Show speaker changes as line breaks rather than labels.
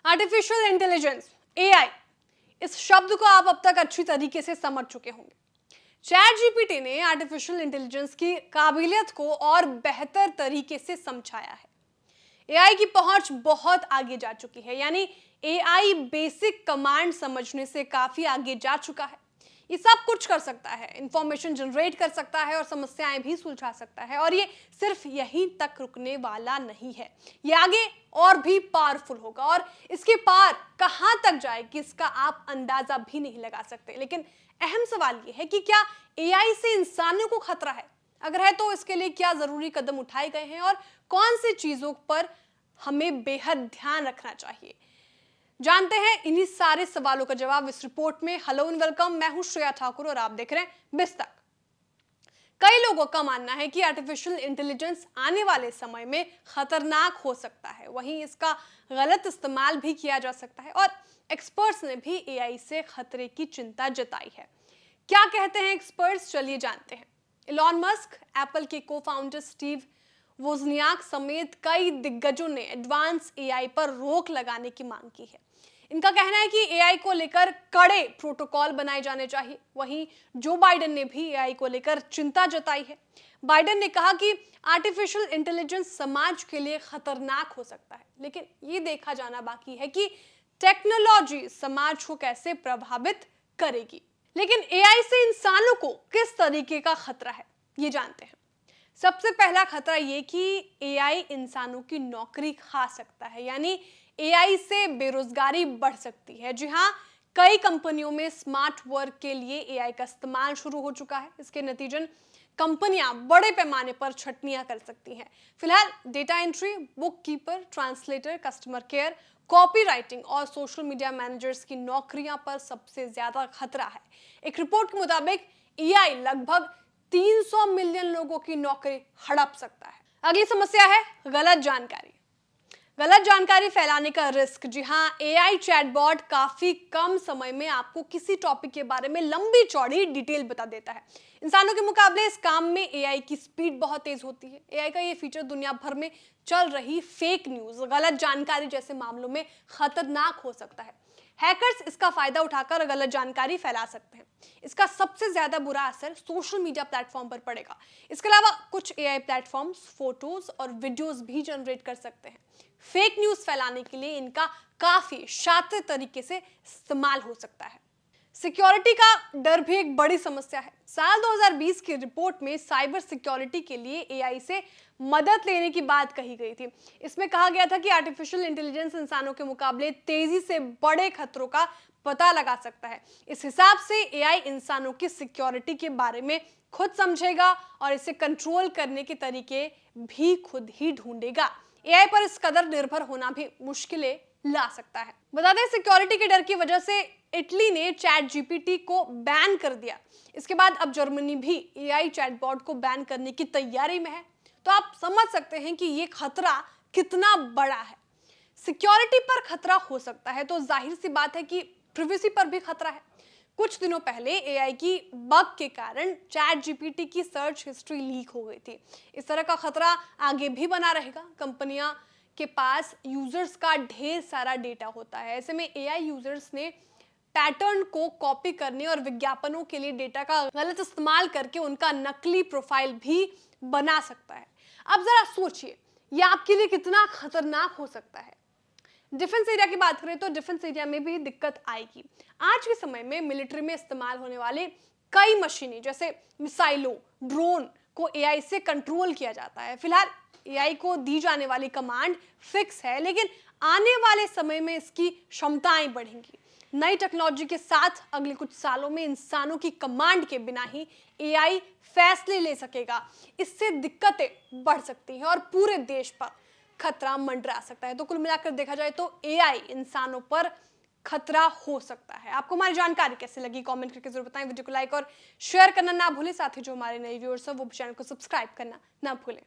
Artificial intelligence, AI, इस शब्द को आप अब तक अच्छी तरीके से समझ चुके होंगे। चैट जीपीटी ने आर्टिफिशियल इंटेलिजेंस की काबिलियत को और बेहतर तरीके से समझाया है। एआई की पहुंच बहुत आगे जा चुकी है, यानी एआई बेसिक कमांड समझने से काफी आगे जा चुका है। ये सब कुछ कर सकता है, इंफॉर्मेशन जनरेट कर सकता है और समस्याएं भी सुलझा सकता है। और ये सिर्फ यहीं तक रुकने वाला नहीं है, ये आगे और भी पावरफुल होगा और इसके पार कहां तक जाएगी इसका आप अंदाजा भी नहीं लगा सकते। लेकिन अहम सवाल ये है कि क्या एआई से इंसानों को खतरा है? अगर है तो इसके लिए क्या जरूरी कदम उठाए गए हैं और कौन सी चीजों पर हमें बेहद ध्यान रखना चाहिए, जानते हैं इन्हीं सारे सवालों का जवाब इस रिपोर्ट में। हेलो एंड वेलकम, मैं हूं श्रेया ठाकुर और आप देख रहे हैं बिस्तक। कई लोगों का मानना है कि आर्टिफिशियल इंटेलिजेंस आने वाले समय में खतरनाक हो सकता है, वहीं इसका गलत इस्तेमाल भी किया जा सकता है और एक्सपर्ट्स ने भी एआई से खतरे की चिंता जताई है। क्या कहते हैं एक्सपर्ट्स, चलिए जानते हैं। इलॉन मस्क, एप्पल के को फाउंडर स्टीव वोजनियाक समेत कई दिग्गजों ने एडवांस एआई पर रोक लगाने की मांग की है। इनका कहना है कि एआई को लेकर कड़े प्रोटोकॉल बनाए जाने चाहिए। वहीं जो बाइडेन ने भी एआई को लेकर चिंता जताई है। बाइडेन ने कहा कि आर्टिफिशियल इंटेलिजेंस समाज के लिए खतरनाक हो सकता है, लेकिन ये देखा जाना बाकी है कि टेक्नोलॉजी समाज को कैसे प्रभावित करेगी। लेकिन एआई से इंसानों को किस तरीके का खतरा है, ये जानते हैं। सबसे पहला खतरा ये कि एआई इंसानों की नौकरी खा सकता है, यानी एआई से बेरोजगारी बढ़ सकती है। जी हाँ, कई कंपनियों में स्मार्ट वर्क के लिए एआई का इस्तेमाल शुरू हो चुका है। इसके नतीजन कंपनियां बड़े पैमाने पर छटनियां कर सकती हैं। फिलहाल data entry, book keeper, translator, customer care, copy writing और सोशल मीडिया मैनेजर्स की नौकरियां पर सबसे ज्यादा खतरा है। एक रिपोर्ट के मुताबिक एआई लगभग 300 मिलियन लोगों की नौकरी हड़प सकता है। अगली समस्या है गलत जानकारी। गलत जानकारी फैलाने का रिस्क। जी हाँ, एआई चैटबॉट काफी कम समय में आपको किसी टॉपिक के बारे में लंबी चौड़ी डिटेल बता देता है। इंसानों के मुकाबले इस काम में एआई की स्पीड बहुत तेज होती है। एआई का ये फीचर दुनिया भर में चल रही फेक न्यूज, गलत जानकारी जैसे मामलों में खतरनाक हो सकता है। हैकर्स इसका फायदा उठाकर गलत जानकारी फैला सकते हैं। इसका सबसे ज्यादा बुरा असर सोशल मीडिया प्लेटफॉर्म पर पड़ेगा। इसके अलावा कुछ एआई प्लेटफॉर्म्स फोटोज और वीडियोस भी जनरेट कर सकते हैं। फेक न्यूज फैलाने के लिए इनका काफी शातिर तरीके से इस्तेमाल हो सकता है। सिक्योरिटी का डर भी एक बड़ी समस्या है। साल 2020 की रिपोर्ट में साइबर सिक्योरिटी के लिए एआई से मदद लेने की बात कही गई थी। इसमें कहा गया था कि आर्टिफिशियल इंटेलिजेंस इंसानों के मुकाबले तेजी से बड़े खतरों का पता लगा सकता है। इस हिसाब से एआई इंसानों की सिक्योरिटी के बारे में खुद समझेगा और इसे कंट्रोल करने के तरीके भी खुद ही ढूंढेगा। एआई पर इस कदर निर्भर होना भी मुश्किलें ला सकता है। बता दें, सिक्योरिटी के डर की वजह से इटली ने चैट जीपीटी को बैन कर दिया। इसके बाद अब जर्मनी भी एआई चैटबॉट को बैन करने की तैयारी में है। तो आप समझ सकते हैं कि ये खतरा कितना बड़ा है। सिक्योरिटी पर खतरा हो सकता है तो जाहिर सी बात है कि प्रिवेसी पर भी खतरा है। कुछ दिनों पहले एआई की बग के कारण चैट जीपीटी की सर्च हिस्ट्री लीक हो गई थी। इस तरह का खतरा आगे भी बना रहेगा। कंपनियां के पास यूजर्स का ढेर सारा डेटा होता है। ऐसे में एआई यूजर्स ने पैटर्न को कॉपी करने और विज्ञापनों के लिए डेटा का गलत इस्तेमाल करके उनका नकली प्रोफाइल भी बना सकता है। अब जरा सोचिए, यह आपके लिए कितना खतरनाक हो सकता है। डिफेंस एरिया की बात करें तो डिफेंस एरिया में भी दिक्कत आएगी। आज के समय में मिलिट्री में इस्तेमाल होने वाले कई मशीनें जैसे मिसाइलों, ड्रोन को एआई से कंट्रोल किया जाता है। फिलहाल एआई को दी जाने वाली कमांड फिक्स है, लेकिन आने वाले समय में इसकी क्षमताएं बढ़ेंगी। नई टेक्नोलॉजी के साथ अगले कुछ सालों में इंसानों की कमांड के बिना ही एआई फैसले ले सकेगा। इससे दिक्कतें बढ़ सकती हैं और पूरे देश पर खतरा मंडरा सकता है। तो कुल मिलाकर देखा जाए तो एआई इंसानों पर खतरा हो सकता है। आपको हमारी जानकारी कैसे लगी, कमेंट करके जरूर बताएं। वीडियो को लाइक और शेयर करना ना भूलें। साथ ही जो हमारे नए व्यूअर्स हैं वो भी चैनल को सब्सक्राइब करना ना भूलें।